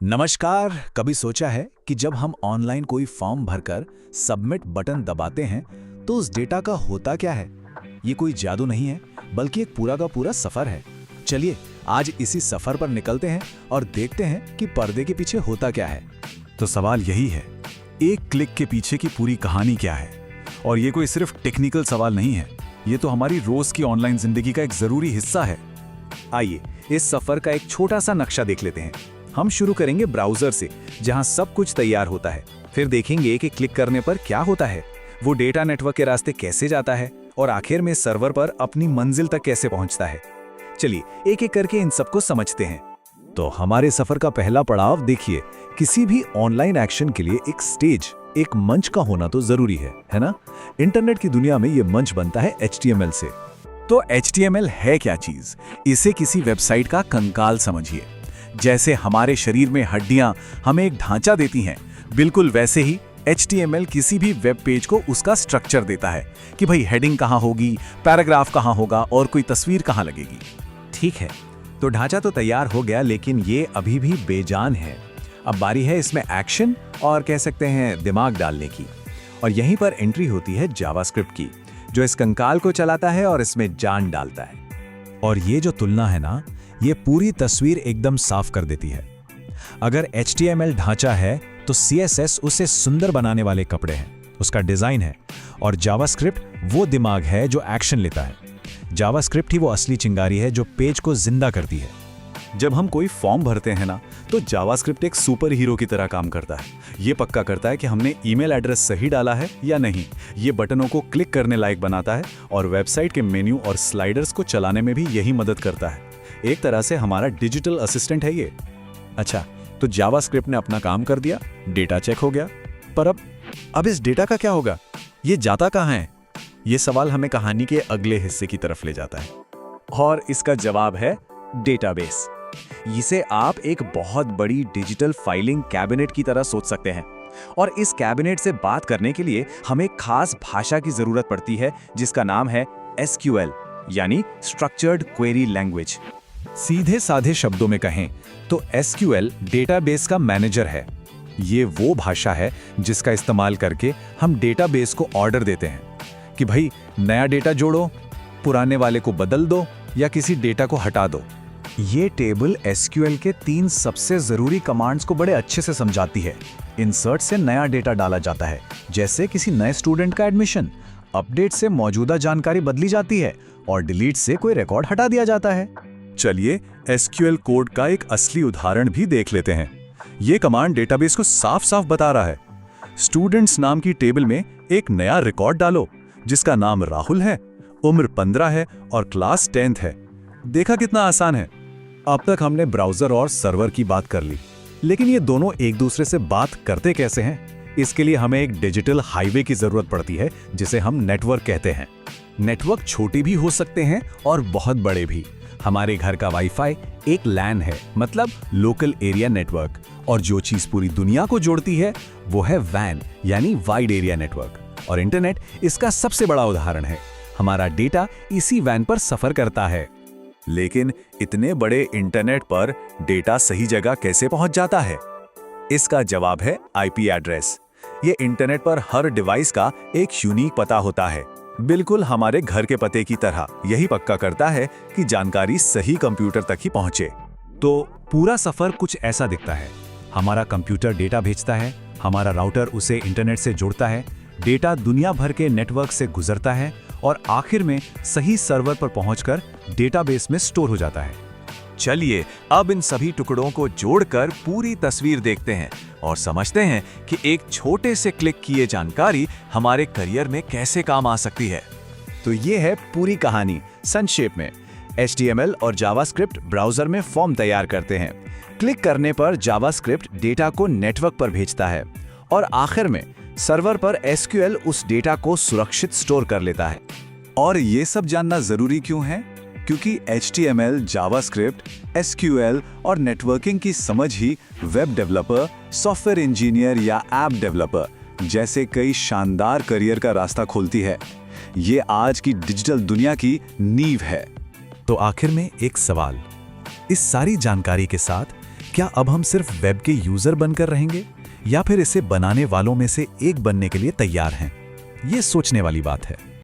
नमस्कार। कभी सोचा है कि जब हम ऑनलाइन कोई फॉर्म भरकर सबमिट बटन दबाते हैं तो उस डेटा का होता क्या है। ये कोई जादू नहीं है, बल्कि एक पूरा का पूरा सफर है। चलिए आज इसी सफर पर निकलते हैं और देखते हैं कि पर्दे के पीछे होता क्या है। तो सवाल यही है, एक क्लिक के पीछे की पूरी कहानी क्या है। और ये कोई सिर्फ टेक्निकल सवाल नहीं है, ये तो हमारी रोज की ऑनलाइन जिंदगी का एक जरूरी हिस्सा है। आइए इस सफर का एक छोटा सा नक्शा देख लेते हैं। हम शुरू करेंगे ब्राउजर से, जहां सब कुछ तैयार होता है। फिर देखेंगे कि क्लिक करने पर क्या होता है, वो डेटा नेटवर्क के रास्ते कैसे जाता है और आखिर में सर्वर पर अपनी मंजिल तक कैसे पहुंचता है। चलिए एक एक करके इन सबको समझते हैं। तो हमारे सफर का पहला पड़ाव देखिए, किसी भी ऑनलाइन एक्शन के लिए एक स्टेज, एक मंच का होना तो जरूरी है ना। इंटरनेट की दुनिया में ये मंच बनता है HTML से। तो HTML है क्या चीज? इसे किसी वेबसाइट का कंकाल समझिए। जैसे हमारे शरीर में हड्डियां हमें एक ढांचा देती हैं, बिल्कुल वैसे ही HTML किसी भी वेब पेज को उसका स्ट्रक्चर देता है कि भाई हेडिंग कहाँ होगी, पैराग्राफ कहाँ होगा और कोई तस्वीर कहाँ लगेगी। ठीक है, तो ढांचा तो तैयार हो गया, लेकिन ये अभी भी बेजान है। अब बारी है इसमें एक्शन और कह सकते हैं दिमाग डालने की। और यहीं पर एंट्री होती है जावास्क्रिप्ट की, जो इस कंकाल को चलाता है और इसमें जान डालता है। और ये जो तुलना है ना, ये पूरी तस्वीर एकदम साफ कर देती है। अगर HTML ढांचा है तो CSS उसे सुंदर बनाने वाले कपड़े हैं, उसका डिजाइन है। और जावास्क्रिप्ट वो दिमाग है जो एक्शन लेता है। जावास्क्रिप्ट ही वो असली चिंगारी है जो पेज को जिंदा करती है। जब हम कोई फॉर्म भरते हैं ना, तो जावास्क्रिप्ट एक सुपर हीरो की तरह काम करता है। ये पक्का करता है कि हमने ईमेल एड्रेस सही डाला है या नहीं। ये बटनों को क्लिक करने लायक बनाता है और वेबसाइट के मेन्यू और स्लाइडर्स को चलाने में भी यही मदद करता है। एक तरह से हमारा डिजिटल असिस्टेंट है ये। अच्छा, तो जावास्क्रिप्ट ने अपना काम कर दिया, डेटा चेक हो गया, पर अब इस डेटा का क्या होगा? ये जाता कहाँ है? ये सवाल हमें कहानी के अगले हिस्से की तरफ ले जाता है। और इसका जवाब है डेटाबेस। इसे आप एक बहुत बड़ी डिजिटल फाइलिंग कैबिनेट की तरह सोच सकते हैं। और इस कैबिनेट से बात करने के लिए हमें खास भाषा की जरूरत पड़ती है, जिसका नाम है SQL, यानी स्ट्रक्चर्ड क्वेरी लैंग्वेज। सीधे साधे शब्दों में कहें तो SQL डेटाबेस का मैनेजर है। ये वो भाषा है जिसका इस्तेमाल करके हम डेटाबेस को ऑर्डर देते हैं कि भाई नया डेटा जोड़ो, पुराने वाले को बदल दो या किसी डेटा को हटा दो। ये टेबल SQL के 3 सबसे जरूरी कमांड्स को बड़े अच्छे से समझाती है। इंसर्ट से नया डेटा डाला जाता है, जैसे किसी नए स्टूडेंट का एडमिशन। अपडेट से मौजूदा जानकारी बदली जाती है और डिलीट से कोई रिकॉर्ड हटा दिया जाता है। चलिए SQL कोड का एक असली उदाहरण भी देख लेते हैं। ये कमांड डेटाबेस को साफ साफ बता रहा है, स्टूडेंट्स नाम की टेबल में एक नया रिकॉर्ड डालो जिसका नाम राहुल है, उम्र 15 है और क्लास 10th है। देखा कितना आसान है। अब तक हमने ब्राउजर और सर्वर की बात कर ली, लेकिन ये दोनों एक दूसरे से बात करते कैसे हैं? इसके लिए हमें एक डिजिटल हाईवे की जरूरत पड़ती है, जिसे हम नेटवर्क कहते हैं। नेटवर्क छोटे भी हो सकते हैं और बहुत बड़े भी। हमारे घर का वाईफाई एक LAN है, मतलब लोकल एरिया नेटवर्क। और जो चीज पूरी दुनिया को जोड़ती है वो है WAN, यानी वाइड एरिया नेटवर्क। और इंटरनेट इसका सबसे बड़ा उदाहरण है। हमारा डेटा इसी WAN पर सफर करता है। लेकिन इतने बड़े इंटरनेट पर डेटा सही जगह कैसे पहुंच जाता है? इसका जवाब है IP एड्रेस। ये इंटरनेट पर हर डिवाइस का एक यूनिक पता होता है, बिल्कुल हमारे घर के पते की तरह। यही पक्का करता है कि जानकारी सही कंप्यूटर तक ही पहुंचे। तो पूरा सफर कुछ ऐसा दिखता है। हमारा कंप्यूटर डेटा भेजता है, हमारा राउटर उसे इंटरनेट से जोड़ता है, डेटा दुनिया भर के नेटवर्क से गुजरता है और आखिर में सही सर्वर पर पहुंचकर डेटाबेस में स्टोर हो जाता है। चलिए अब इन सभी टुकड़ों को जोड़कर पूरी तस्वीर देखते हैं और समझते हैं कि एक छोटे से क्लिक की ये जानकारी हमारे करियर में कैसे काम आ सकती है। तो ये है पूरी कहानी संक्षेप में। HTML और जावास्क्रिप्ट ब्राउजर में फॉर्म तैयार करते हैं। क्लिक करने पर जावास्क्रिप्ट डेटा को नेटवर्क पर भेजता है और आखिर में सर्वर पर SQL उस डेटा को सुरक्षित स्टोर कर लेता है। और ये सब जानना जरूरी क्यों है? क्योंकि HTML, जावास्क्रिप्ट, SQL और नेटवर्किंग की समझ ही वेब डेवलपर, सॉफ्टवेयर इंजीनियर या ऐप डेवलपर जैसे कई शानदार करियर का रास्ता खोलती है। ये आज की डिजिटल दुनिया की नींव है। तो आखिर में एक सवाल, इस सारी जानकारी के साथ क्या अब हम सिर्फ वेब के यूजर बनकर रहेंगे या फिर इसे बनाने वालों में से एक बनने के लिए तैयार हैं? ये सोचने वाली बात है।